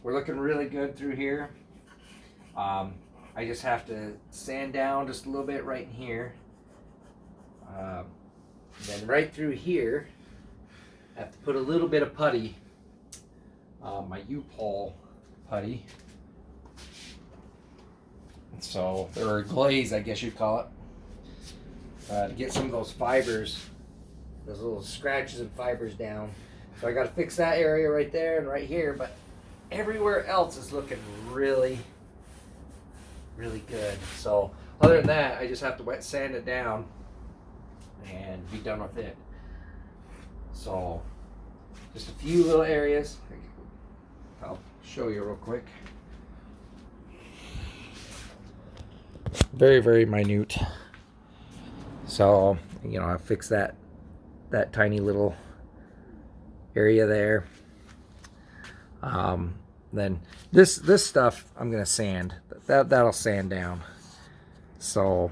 we're looking really good through here. I just have to sand down just a little bit right in here. Then right through here, I have to put a little bit of putty, my U-Pol putty. So, or glaze, I guess you'd call it, to get some of those fibers, those little scratches and fibers down. So I got to fix that area right there and right here, but everywhere else is looking really, really good. So other than that, I just have to wet sand it down and be done with it. So just a few little areas. I'll show you real quick. Very, very minute. So, you know, I fix that tiny little area there. Then this stuff I'm gonna sand. That'll sand down. So,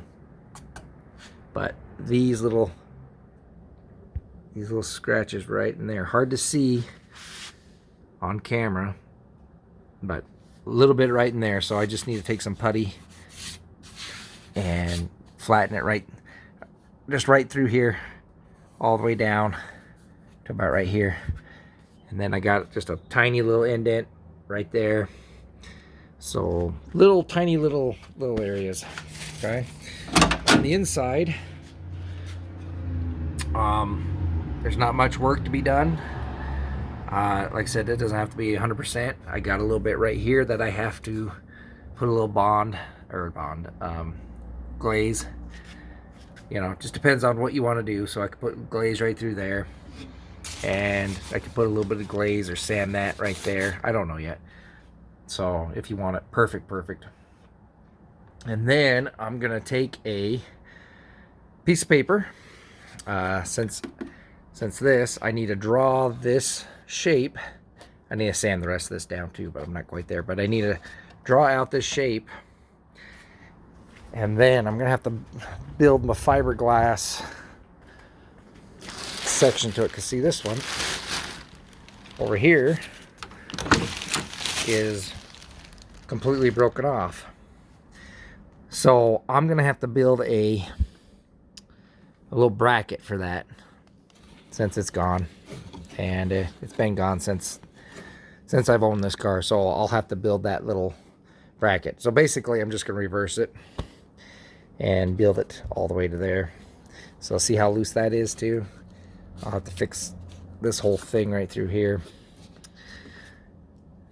but these little scratches right in there, hard to see on camera, but a little bit right in there. So I just need to take some putty and flatten it right, just right through here, all the way down to about right here. And then I got just a tiny little indent right there. So little tiny little areas. Okay. On the inside, there's not much work to be done. Like I said, it doesn't have to be 100%. I got a little bit right here that I have to put a little glaze. You know, just depends on what you want to do. So I could put glaze right through there, and I could put a little bit of glaze or sand that right there. I don't know yet. So if you want it perfect. And then I'm gonna take a piece of paper. Since this, I need to draw this shape. I need to sand the rest of this down too, but I'm not quite there. But I need to draw out this shape. And then I'm gonna have to build my fiberglass section to it. Cause see, this one over here is completely broken off. So I'm gonna have to build a little bracket for that, since it's gone, and it's been gone since I've owned this car. So I'll have to build that little bracket. So basically, I'm just gonna reverse it and build it all the way to there. So see how loose that is too. I'll have to fix this whole thing right through here.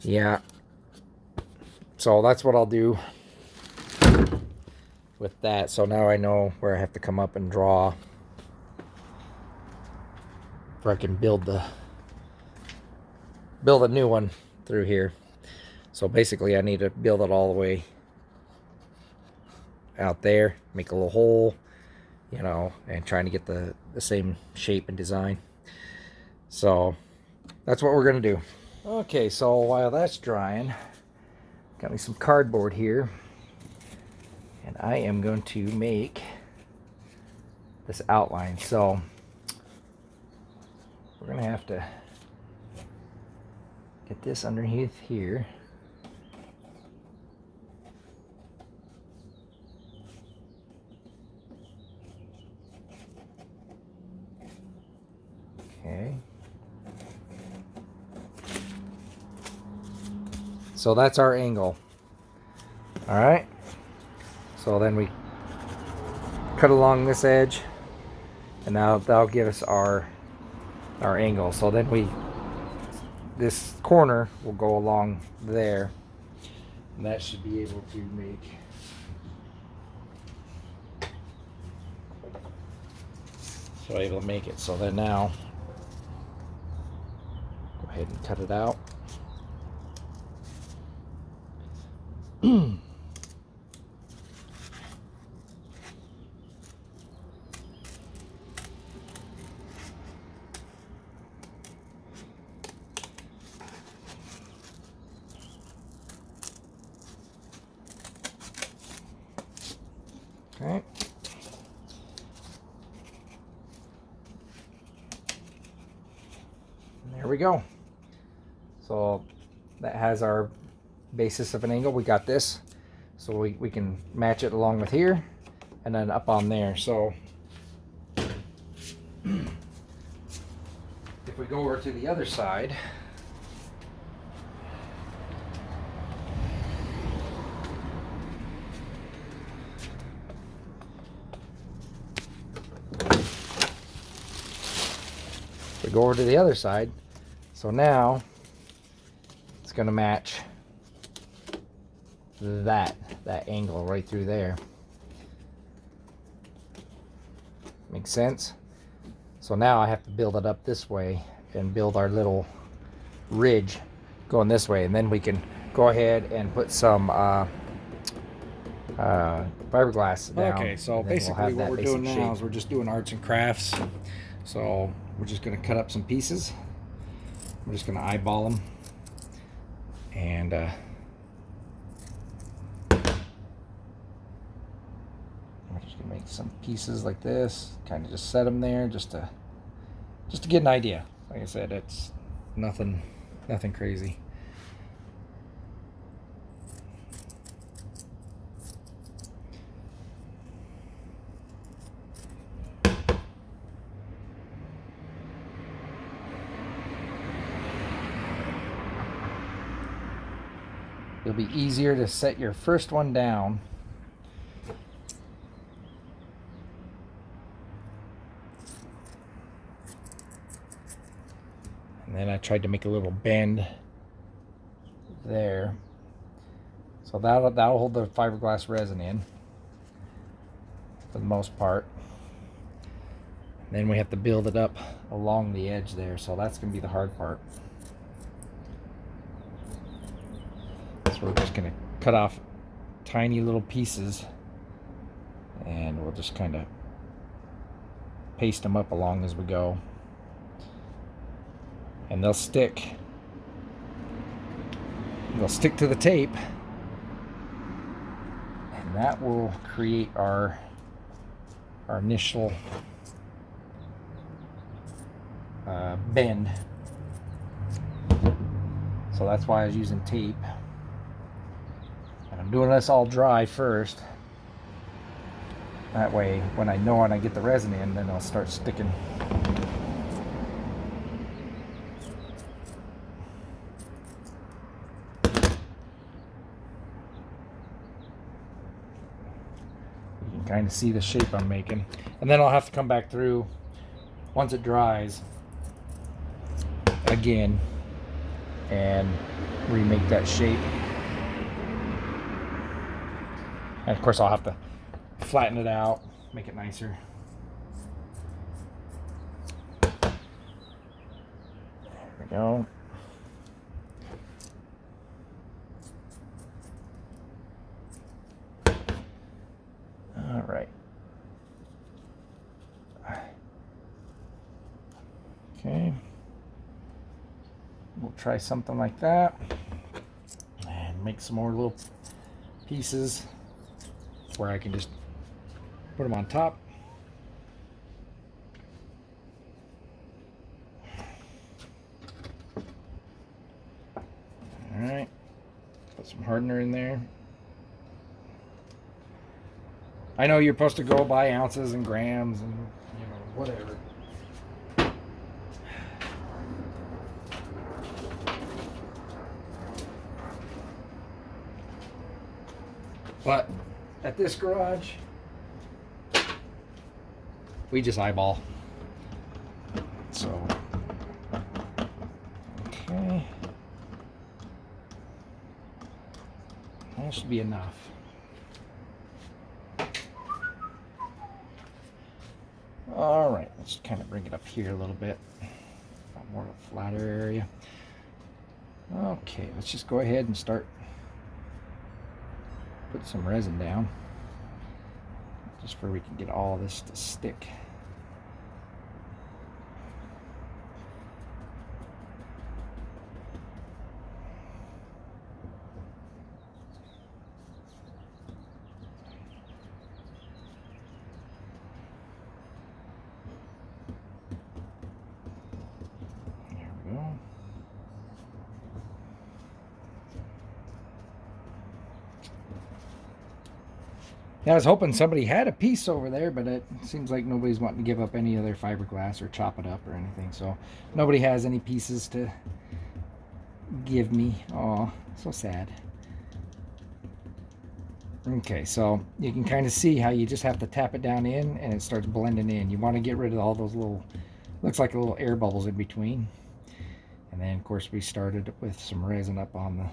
Yeah. So that's what I'll do with that. So now I know where I have to come up and draw, where I can build a new one through here. So basically I need to build it all the way out there, make a little hole, you know, and trying to get the same shape and design. So that's what we're gonna do. Okay, so while that's drying, got me some cardboard here, and I am going to make this outline. So we're gonna have to get this underneath here. Okay. So that's our angle. All right. So then we cut along this edge, and now that'll give us our angle. So then this corner will go along there, and that should be able to make it. So then now go ahead and cut it out. Okay. And there we go. So that has our basis of an angle. We got this, so we can match it along with here and then up on there. So if we go over to the other side, so now it's going to match that angle right through there. Makes sense? So now I have to build it up this way and build our little ridge going this way, and then we can go ahead and put some fiberglass down. Okay, so basically what we're doing now is we're just doing arts and crafts. So we're just going to cut up some pieces. We're just going to eyeball them, and we're just going to make some pieces like this, kind of just set them there just to get an idea. Like I said, it's nothing crazy. It'll be easier to set your first one down. And then I tried to make a little bend there. So that'll hold the fiberglass resin in for the most part. And then we have to build it up along the edge there. So that's going to be the hard part. So we're just going to cut off tiny little pieces, and we'll just kind of paste them up along as we go, and they'll stick to the tape, and that will create our initial bend. So that's why I was using tape. I'm doing this all dry first. That way, when I get the resin in, then I'll start sticking. You can kind of see the shape I'm making. And then I'll have to come back through once it dries again and remake that shape. And of course I'll have to flatten it out, make it nicer. There we go. All right. Okay. We'll try something like that and make some more little pieces where I can just put them on top. All right, put some hardener in there. I know you're supposed to go by ounces and grams and whatever. But at this garage, we just eyeball. So, okay. That should be enough. All right, let's kind of bring it up here a little bit. More of a flatter area. Okay, let's just go ahead and start. Put some resin down, just where we can get all this to stick. There we go. Yeah, I was hoping somebody had a piece over there, but it seems like nobody's wanting to give up any of their fiberglass or chop it up or anything. So nobody has any pieces to give me. Oh, so sad. Okay, so you can kind of see how you just have to tap it down in and it starts blending in. You want to get rid of all those little, looks like little air bubbles in between. And then of course we started with some resin up on the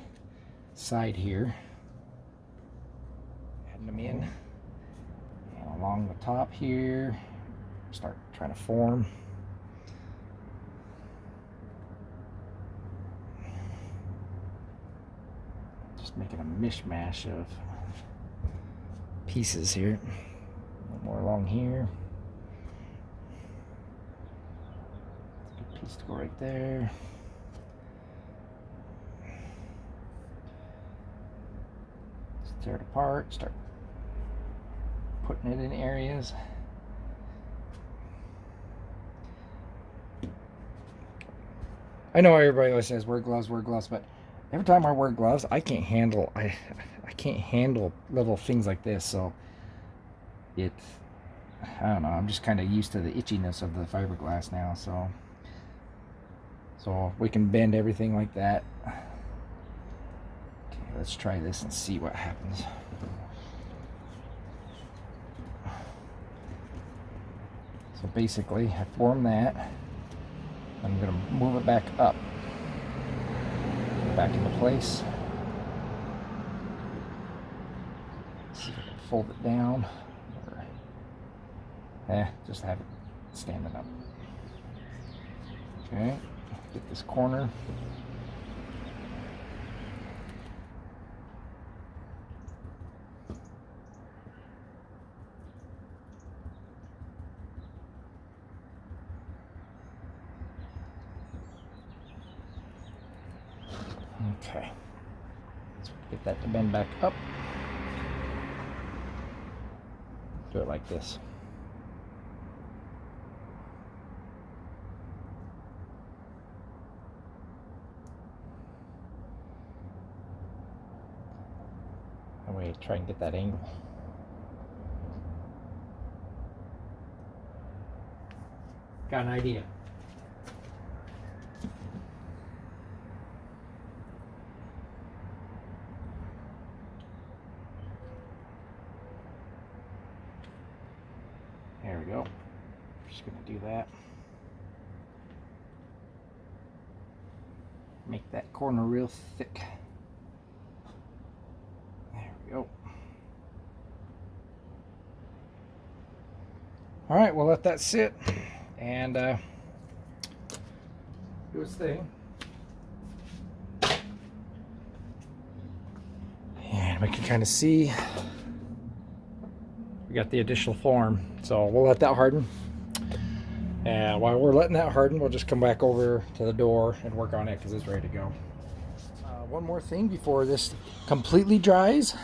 side here. Adding them in. And along the top here, start trying to form. Just making a mishmash of pieces here. A little more along here. Good piece to go right there. Just tear it apart, start putting it in areas. I know everybody always says wear gloves, but every time I wear gloves, I can't handle I can't handle little things like this, so I don't know, I'm just kind of used to the itchiness of the fiberglass now, so we can bend everything like that. Okay, let's try this and see what happens. So basically I form that. I'm going to move it back up, back into place. See if I can fold it down, or just have it standing up. Okay, get this corner. Okay, let's get that to bend back up. Do it like this. That way, try and get that angle. Got an idea. There we go. Just going to do that. Make that corner real thick. There we go. All right, we'll let that sit and do its thing. And we can kind of see we got the additional form, so we'll let that harden. And while we're letting that harden, we'll just come back over to the door and work on it because it's ready to go. One more thing before this completely dries.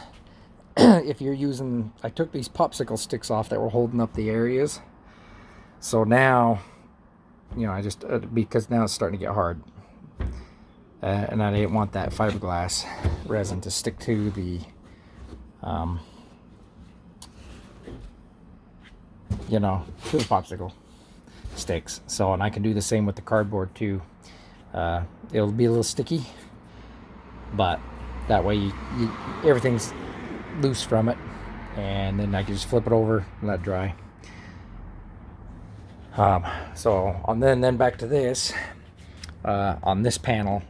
If you're using, I took these popsicle sticks off that were holding up the areas. So now, you know, I just, because now it's starting to get hard. And I didn't want that fiberglass resin to stick to the, you know, to the popsicle sticks. So, and I can do the same with the cardboard too. It'll be a little sticky, but that way everything's loose from it, and then I can just flip it over and let it dry. So then back to this. On this panel,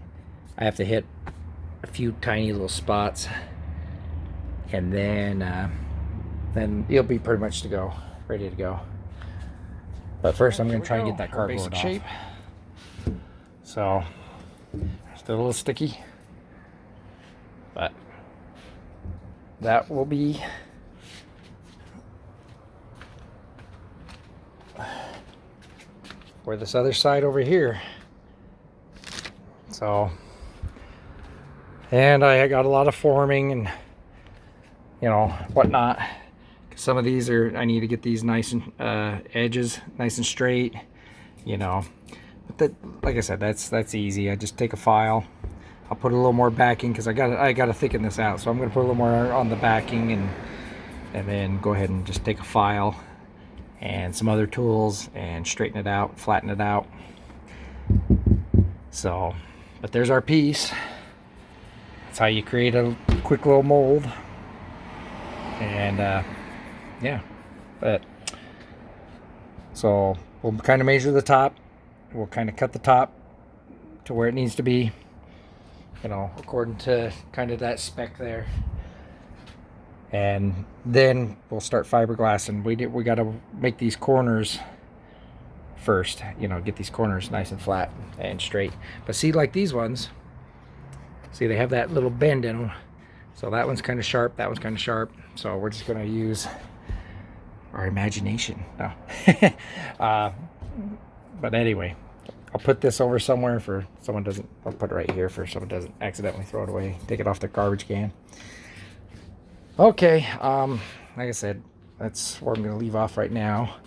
I have to hit a few tiny little spots, and then it'll be pretty much ready to go. But first, I'm going to try and get that cardboard off. Shape. So, still a little sticky, but that will be for this other side over here. So, and I got a lot of forming and, you know, whatnot. Some of these I need to get these nice and edges nice and straight, you know. But that, like I said, that's easy. I just take a file. I'll put a little more backing because I got to thicken this out. So I'm going to put a little more on the backing, and and then go ahead and just take a file and some other tools and straighten it out, flatten it out. So, but there's our piece. That's how you create a quick little mold. And yeah, but so we'll kind of measure the top. We'll kind of cut the top to where it needs to be, you know, according to kind of that spec there. And then we'll start fiberglassing. We got to make these corners first, you know, get these corners nice and flat and straight. But see, like these ones, see, they have that little bend in them. So that one's kind of sharp, that one's kind of sharp. So we're just going to use our imagination. No. But anyway, I'll put this over somewhere for someone doesn't, I'll put it right here for someone doesn't accidentally throw it away, take it off their garbage can. Okay, like I said, that's where I'm going to leave off right now.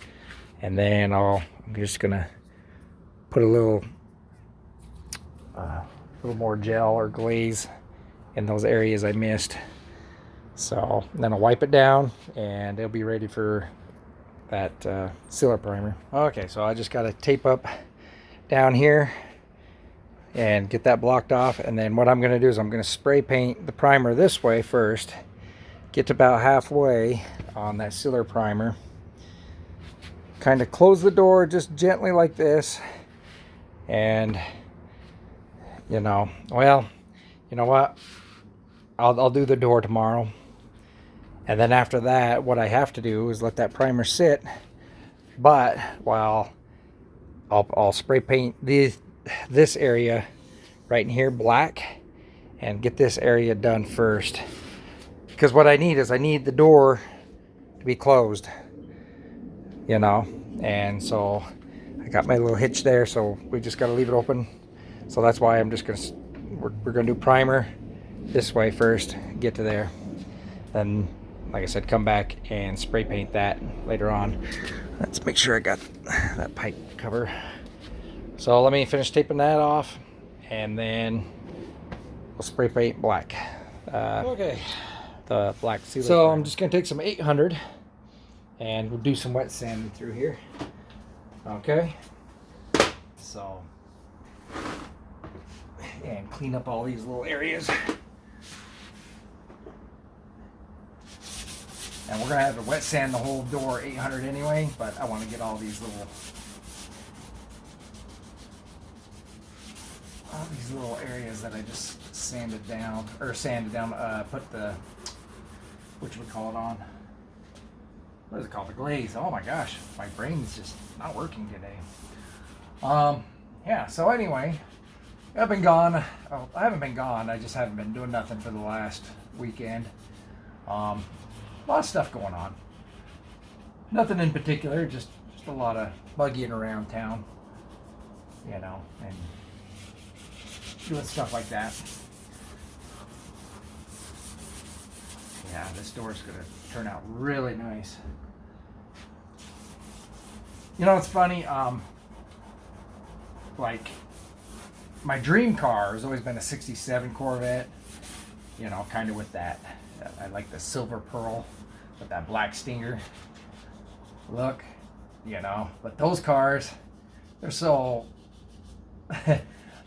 And then I'm just going to put a little more gel or glaze in those areas I missed. So then I'll wipe it down and it'll be ready for that sealer primer. Okay, so I just got to tape up down here and get that blocked off. And then what I'm going to do is I'm going to spray paint the primer this way first. Get to about halfway on that sealer primer. Kind of close the door just gently like this. And, you know, well, you know what? I'll do the door tomorrow. And then after that, what I have to do is let that primer sit. But while I'll spray paint this area right in here black and get this area done first. Because what I need is I need the door to be closed, you know. And so I got my little hitch there, so we just got to leave it open. So that's why I'm just going to, we're going to do primer this way first, get to there. Then, like I said, come back and spray paint that later on. Let's make sure I got that pipe cover. So let me finish taping that off, and then we'll spray paint black. Okay. The black sealer. So I'm just going to take some 800 and we'll do some wet sanding through here. Okay. So, and clean up all these little areas. And we're going to have to wet sand the whole door 800 anyway, but I want to get all these little areas that I just sanded down, put the, what you would call it on, what is it called, the glaze. Oh my gosh, my brain's just not working today. Yeah, so anyway, I've been gone. Oh, I haven't been gone, I just haven't been doing nothing for the last weekend. A lot of stuff going on. Nothing in particular, just a lot of buggying around town, you know, and doing stuff like that. Yeah, this door's gonna turn out really nice. You know, it's funny, like, my dream car has always been a 67 Corvette, you know, kind of with that, I like the silver pearl with that black stinger look, you know, but those cars, they're so,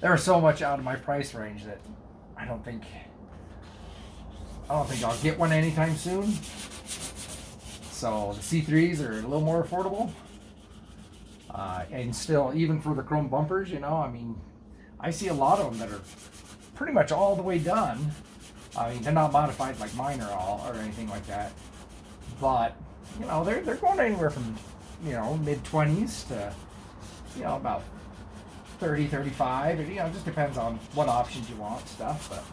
they're so much out of my price range that I don't think I'll get one anytime soon. So the C3s are a little more affordable. And still, even for the chrome bumpers, you know, I mean, I see a lot of them that are pretty much all the way done. I mean, they're not modified like mine are all or anything like that. But, you know, they're going anywhere from, you know, mid-20s to, you know, about 30, 35. You know, it just depends on what options you want, stuff. But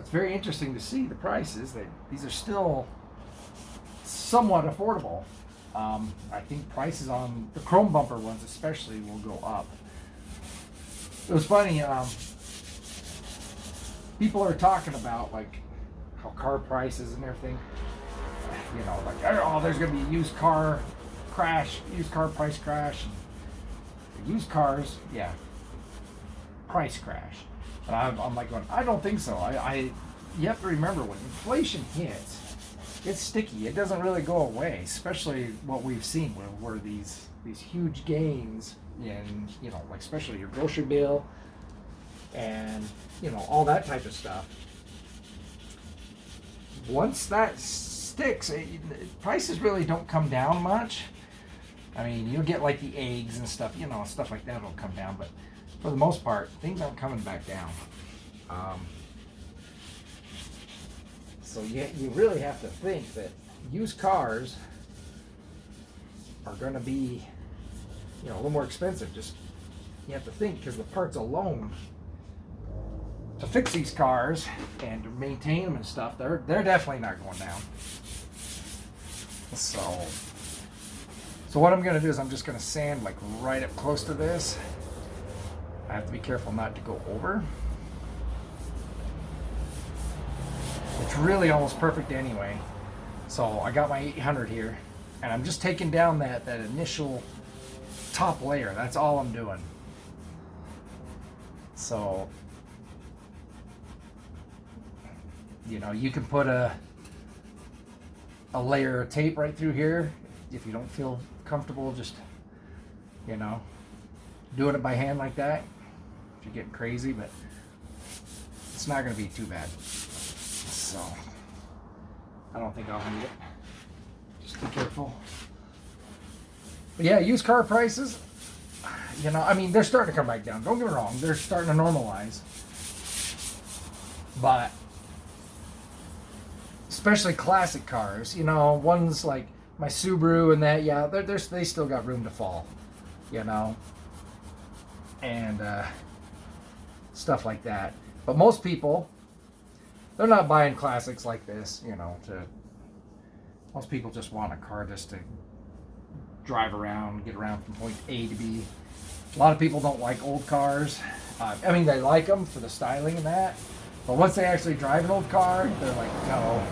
it's very interesting to see the prices. These are still somewhat affordable. I think prices on the chrome bumper ones especially will go up. It was funny, people are talking about like how car prices and everything, you know, like, oh, there's going to be a used car price crash. And used cars, yeah, price crash. And I'm like going, I don't think so. you have to remember when inflation hits, it's sticky. It doesn't really go away, especially what we've seen where these huge gains in, you know, like especially your grocery bill and, you know, all that type of stuff. Once that sticks, prices really don't come down much. I mean, you'll get like the eggs and stuff, you know, stuff like that will come down, but for the most part, things aren't coming back down. So you really have to think that used cars are going to be, you know, a little more expensive. Just you have to think, because the parts alone to fix these cars and to maintain them and stuff, they're definitely not going down. So what I'm going to do is I'm just going to sand like right up close to this. I have to be careful not to go over. It's really almost perfect anyway. So I got my 800 here, and I'm just taking down that initial top layer. That's all I'm doing. So, you know, you can put a layer of tape right through here if you don't feel comfortable just, you know, doing it by hand like that. If you're getting crazy, but it's not going to be too bad. So I don't think I'll need it. Just be careful. But yeah, used car prices, you know, I mean, they're starting to come back down. Don't get me wrong, they're starting to normalize. But especially classic cars, you know, ones like my Subaru and that, yeah, they still got room to fall, you know, and stuff like that. But most people, they're not buying classics like this, you know. Most people just want a car just to drive around, get around from point A to B. A lot of people don't like old cars. I mean, they like them for the styling and that, but once they actually drive an old car, they're like, no.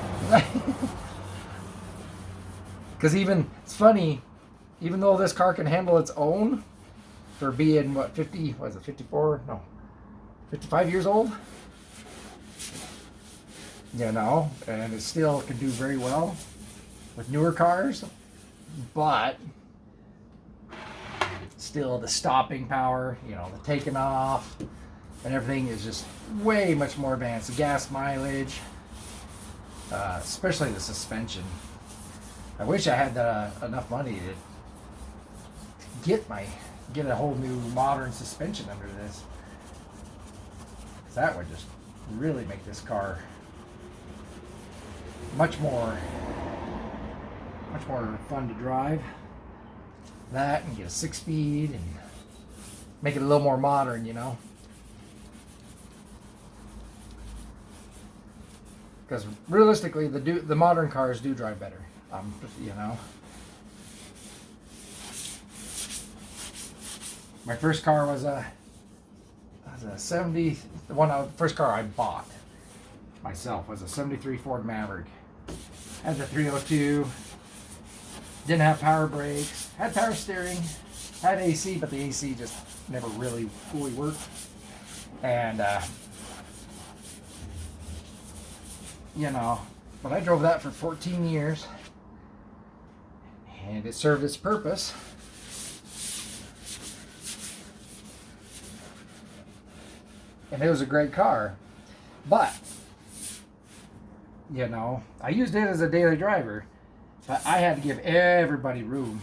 Because it's funny, even though this car can handle its own, for being, what, 50, what is it, 54? No, 55 years old? You know, and it still can do very well with newer cars, but still the stopping power, you know, the taking off and everything is just way much more advanced. The gas mileage, especially the suspension. I wish I had enough money to get a whole new modern suspension under this. That would just really make this car much more fun to drive. That, and get a 6-speed and make it a little more modern, you know. Because realistically, the modern cars do drive better. You know. My first car was a 70. First car I bought myself was a 73 Ford Maverick. Had the 302. Didn't have power brakes. Had power steering. Had AC, but the AC just never really fully worked. And you know, but I drove that for 14 years, and it served its purpose. And it was a great car, but you know, I used it as a daily driver, but I had to give everybody room.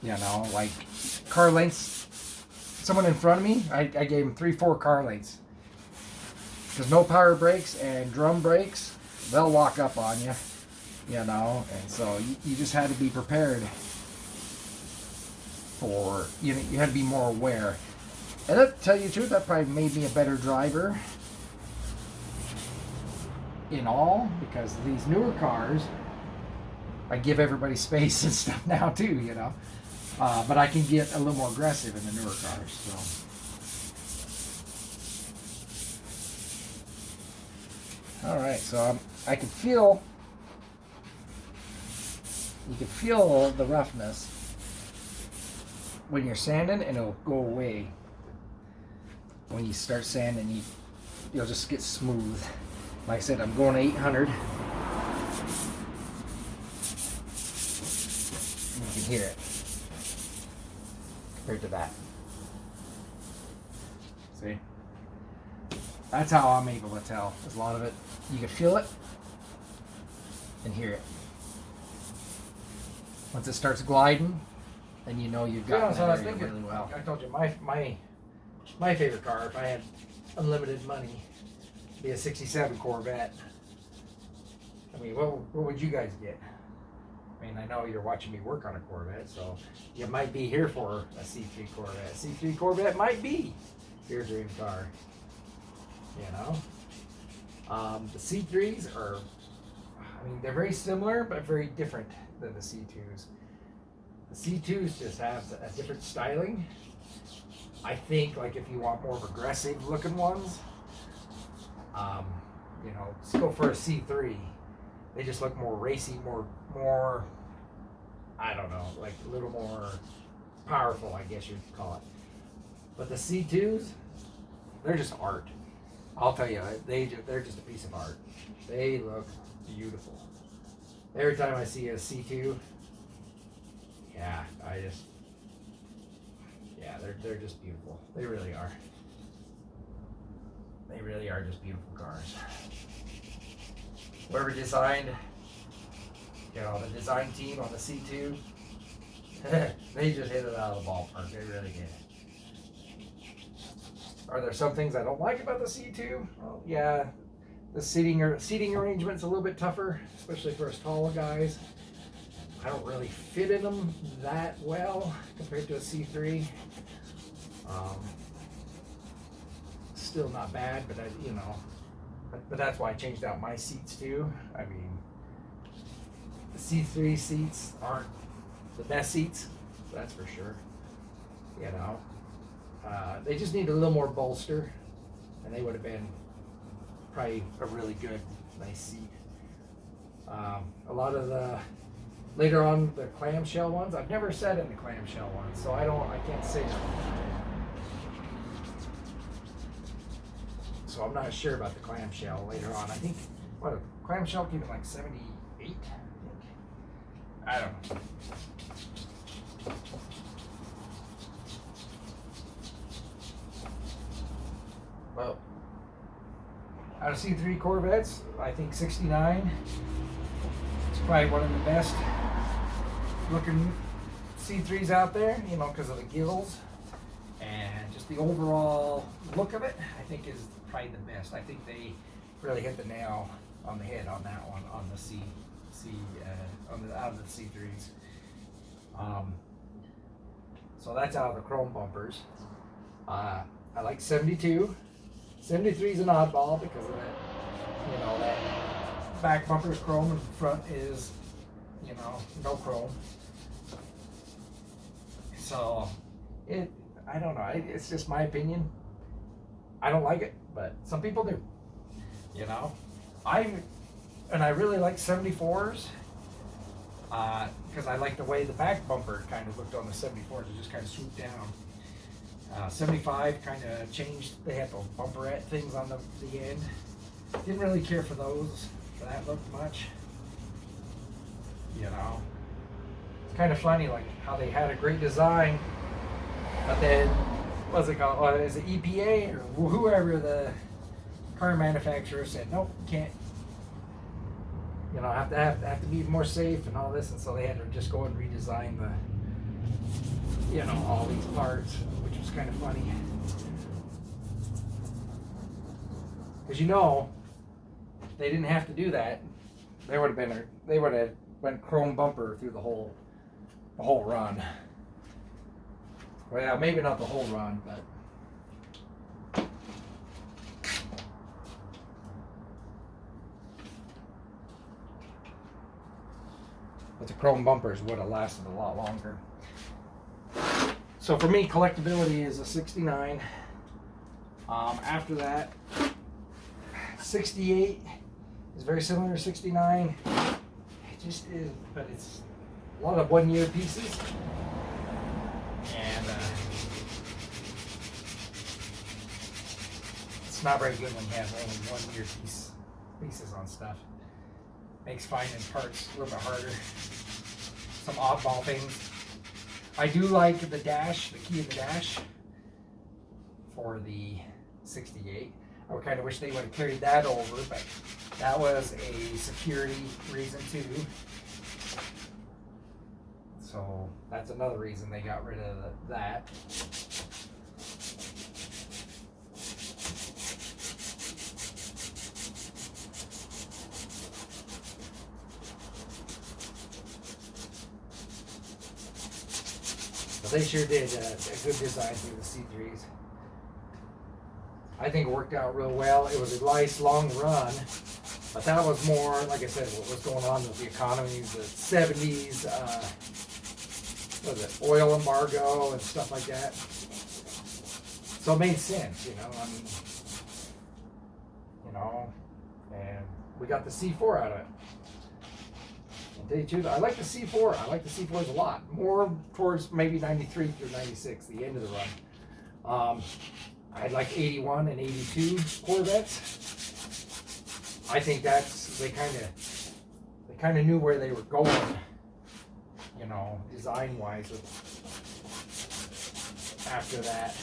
You know, like car lengths. Someone in front of me, I gave him 3-4 car lengths. Because no power brakes and drum brakes, they'll lock up on you. You know, and so you just had to be prepared for, you know, you had to be more aware. And to tell you the truth, that probably made me a better driver in all, because these newer cars, I give everybody space and stuff now too, you know. But I can get a little more aggressive in the newer cars. So. All right, so I can feel. You can feel the roughness when you're sanding, and it'll go away when you start sanding. You'll just get smooth. Like I said, I'm going to 800. You can hear it compared to that. See? That's how I'm able to tell. There's a lot of it. You can feel it and hear it. Once it starts gliding, then you know you've got that area really well. I told you my favorite car, if I had unlimited money, would be a '67 Corvette. I mean, what would you guys get? I mean, I know you're watching me work on a Corvette, so you might be here for a C3 Corvette. C3 Corvette might be your dream car. You know, the C3s are, I mean, they're very similar but very different than the C2s. The C2s just have a different styling. I think, like, if you want more of aggressive looking ones, you know, let's go for a C3. They just look more racy, more, I don't know, like a little more powerful, I guess you'd call it. But the C2s, they're just art. I'll tell you, they're just a piece of art. They look beautiful. Every time I see a C2, yeah, they're just beautiful. They really are. They really are just beautiful cars. Whoever designed, you know, the design team on the C2, they just hit it out of the ballpark. They really did. Are there some things I don't like about the C2? Well, yeah, the seating arrangement's a little bit tougher, especially for us tall guys. I don't really fit in them that well compared to a C3. Still not bad, but but that's why I changed out my seats too. I mean, the C3 seats aren't the best seats, that's for sure. You know, they just need a little more bolster, and they would have been probably a really good, nice seat. A lot of the later on the clamshell ones, I've never sat in the clamshell ones, so I can't say that. So I'm not sure about the clamshell later on. I think what a clamshell came in like 78. I don't know. Well, out of C3 Corvettes, I think 69 is probably one of the best looking C3s out there, you know, because of the gills and just the overall look of it. I think is probably the best. I think they really hit the nail on the head on that one, on the out of the C3s. So that's out of the chrome bumpers. I like 72. 73 is an oddball because of that, you know, that back bumper is chrome and the front is, you know, no chrome. So I don't know, it's just my opinion. I don't like it, but some people do, you know. I really like 74s because I like the way the back bumper kind of looked on the 74s. It just kind of swooped down. 75 kind of changed. They had the bumperette things on the end. Didn't really care for those, for that look much. You know, it's kind of funny, like how they had a great design, but then what's it called? Is it EPA or whoever the car manufacturer said nope, can't. You know, have to be more safe and all this, and so they had to just go and redesign the, you know, all these parts, which was kind of funny. Because, you know, if they didn't have to do that, they would have went chrome bumper through the whole run. Well, maybe not the whole run, but the chrome bumpers would have lasted a lot longer. So for me, collectability is a 69. After that, 68 is very similar to 69. It just is, but it's a lot of 1 year pieces. And it's not very good when you have only 1 year piece pieces on stuff. Makes finding parts a little bit harder. Some oddball things. I do like the dash, the key in the dash for the 68. I would kind of wish they would have carried that over, but that was a security reason too. So that's another reason they got rid of that. But they sure did a good design through the C3s. I think it worked out real well. It was a nice long run, but that was more, like I said, what was going on with the economies, the 70s, what was it, oil embargo and stuff like that. So it made sense, you know. I mean, you know, and we got the C4 out of it. I'll tell you the truth, I like the C4. I like the C4s a lot. More towards maybe 93 through 96, the end of the run. I like 81 and 82 Corvettes. I think that's, they kind of knew where they were going, you know, design-wise after that.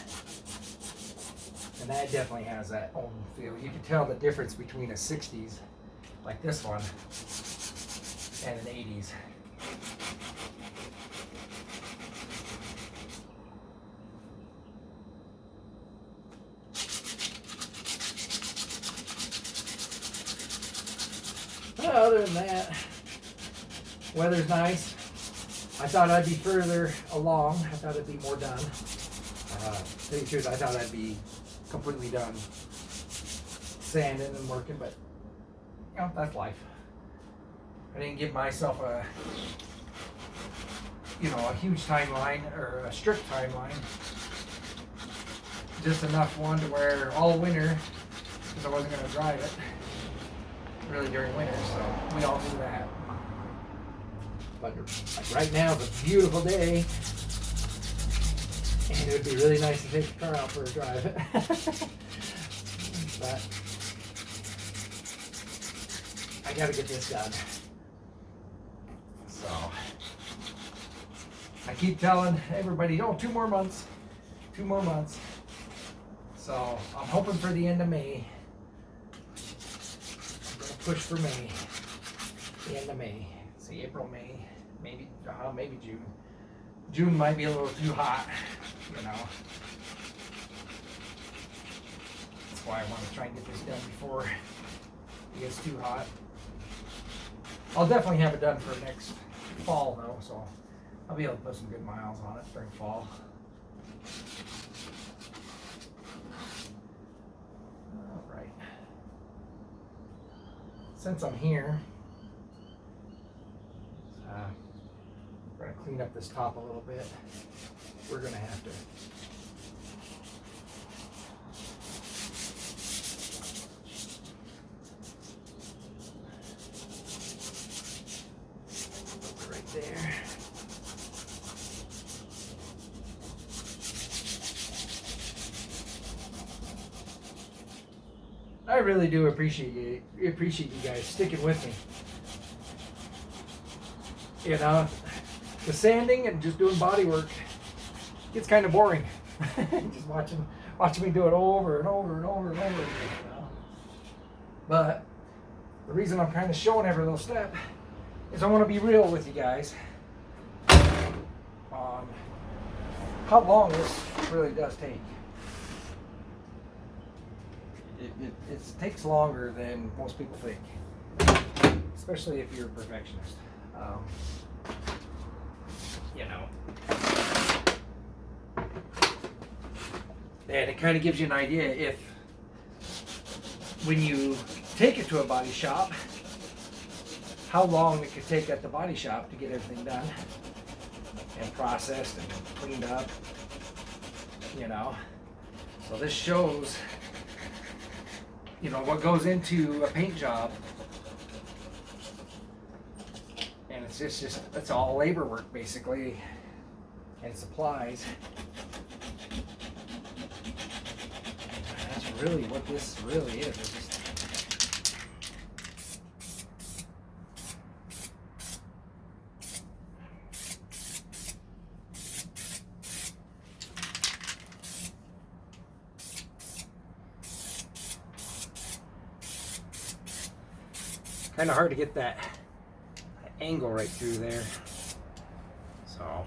And that definitely has that own feel. You can tell the difference between a 60s, like this one, and an 80s. Other than that, weather's nice. I thought I'd be further along. I thought it'd be more done. To tell you the truth, I thought I'd be completely done sanding and working, but you know, that's life. I didn't give myself a huge timeline or a strict timeline. Just enough one to where all winter, because I wasn't going to drive it really during winter, so we all knew that. But like right now, it's a beautiful day, and it would be really nice to take the car out for a drive. But I got to get this done. So I keep telling everybody, oh, 2 more months. 2 more months. So I'm hoping for the end of May. Push for May, the end of May. See, April, May, maybe June. June might be a little too hot, you know. That's why I want to try and get this done before it gets too hot. I'll definitely have it done for next fall though, so I'll be able to put some good miles on it during fall. Since I'm here, we're going to clean up this top a little bit. We're going to have to put it right there. I really do appreciate you guys sticking with me. You know, the sanding and just doing body work gets kind of boring. Just watching me do it over and over and over and over again. You know? But the reason I'm kind of showing every little step is I want to be real with you guys on how long this really does take. It takes longer than most people think, especially if you're a perfectionist. You know, and it kind of gives you an idea if when you take it to a body shop, how long it could take at the body shop to get everything done and processed and cleaned up, you know. So this shows, you know, what goes into a paint job, and it's just it's all labor work basically, and supplies. And that's really what this really is. It's just kind of hard to get that angle right through there. So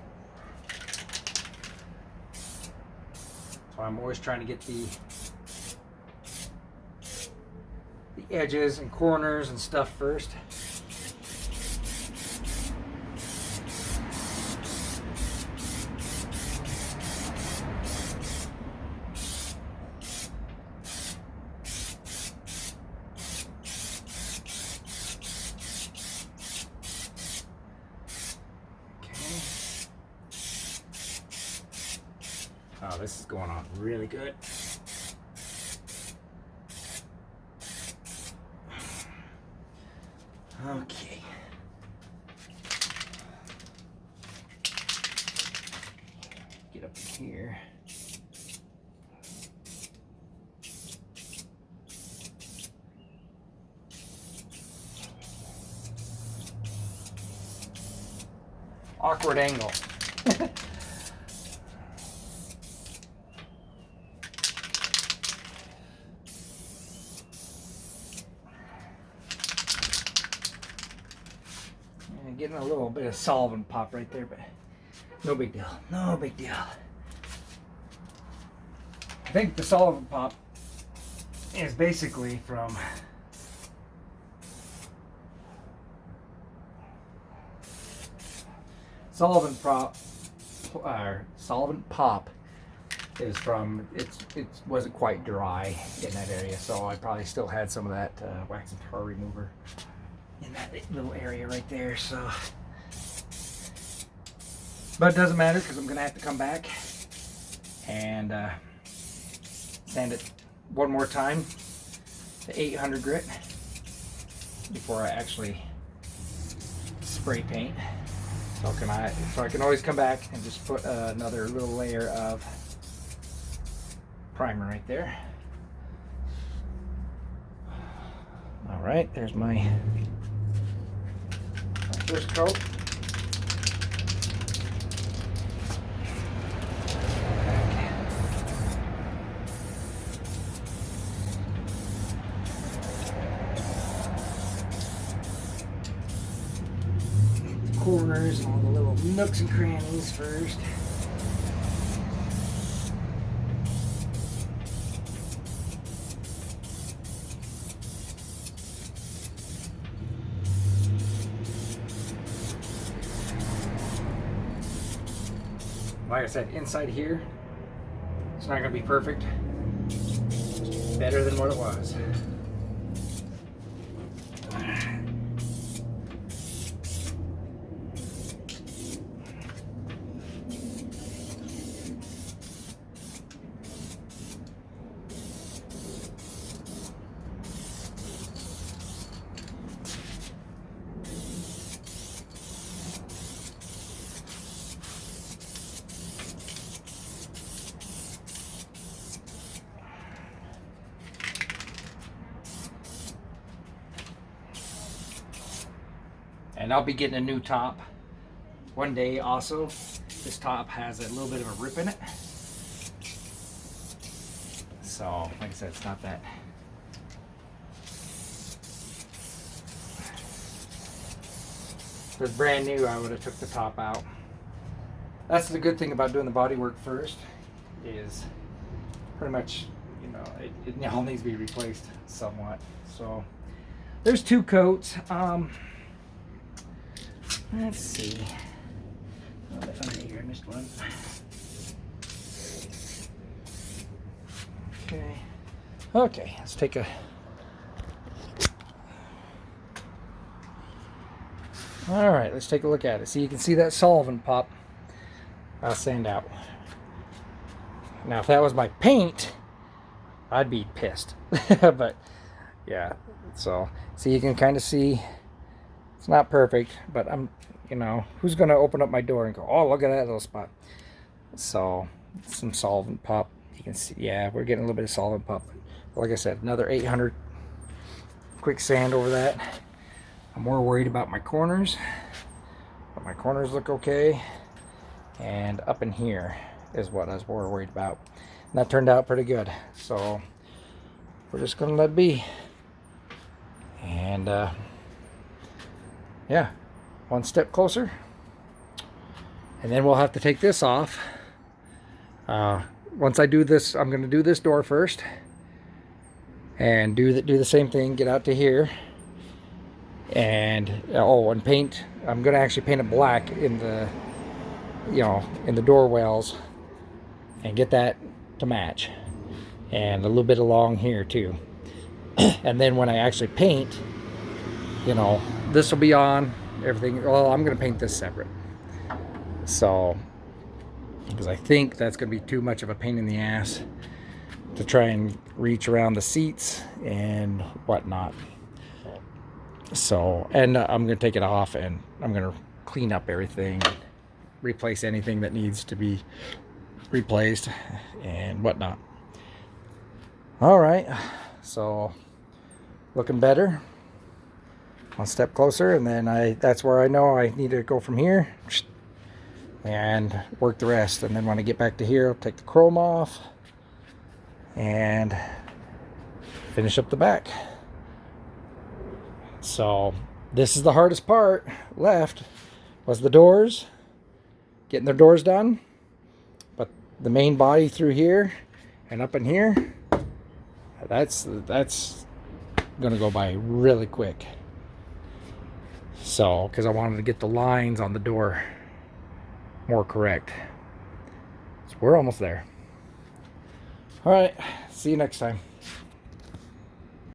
I'm always trying to get the edges and corners and stuff first. Oh, this is going on really good. Okay. Get up in here. Awkward angle. Getting a little bit of solvent pop right there, but no big deal. No big deal. I think the solvent pop is basically from solvent pop is from it wasn't quite dry in that area, so I probably still had some of that wax and tar remover in that little area right there. So, but it doesn't matter because I'm gonna have to come back and sand it one more time to 800 grit before I actually spray paint. So I can always come back and just put another little layer of primer right there. All right, there's my first coat. The corners and all the little nooks and crannies first. Like I said, inside here, it's not going to be perfect. It's better than what it was. And I'll be getting a new top one day also. This top has a little bit of a rip in it. So, like I said, it's not that. If it was brand new, I would have took the top out. That's the good thing about doing the body work first, is pretty much, you know, it all needs to be replaced somewhat. So, there's 2 coats. Let's see. Oh, here, I missed one. Okay. Okay, let's take a. All right, let's take a look at it. So you can see that solvent pop. I'll sand out. Now, if that was my paint, I'd be pissed. But yeah, so you can kind of see. It's not perfect, but you know, who's going to open up my door and go, oh, look at that little spot. So, some solvent pop. You can see, yeah, we're getting a little bit of solvent pop. But like I said, another 800 quick sand over that. I'm more worried about my corners, but my corners look okay. And up in here is what I was more worried about. And that turned out pretty good. So, we're just going to let it be. And, yeah, one step closer. And then we'll have to take this off. Once I do this, I'm going to do this door first. And do the same thing, get out to here. And, oh, and paint, I'm going to actually paint it black in the, you know, in the door wells. And get that to match. And a little bit along here too. And then when I actually paint, you know, this will be on, everything. Well, I'm going to paint this separate. So, because I think that's going to be too much of a pain in the ass to try and reach around the seats and whatnot. So, and I'm going to take it off and I'm going to clean up everything, replace anything that needs to be replaced and whatnot. All right, so looking better. One step closer, and then that's where I know I need to go from here and work the rest. And then when I get back to here, I'll take the chrome off and finish up the back. So this is the hardest part left, was the doors, getting the doors done. But the main body through here and up in here, that's gonna go by really quick. So, because I wanted to get the lines on the door more correct. So we're almost there. All right, see you next time.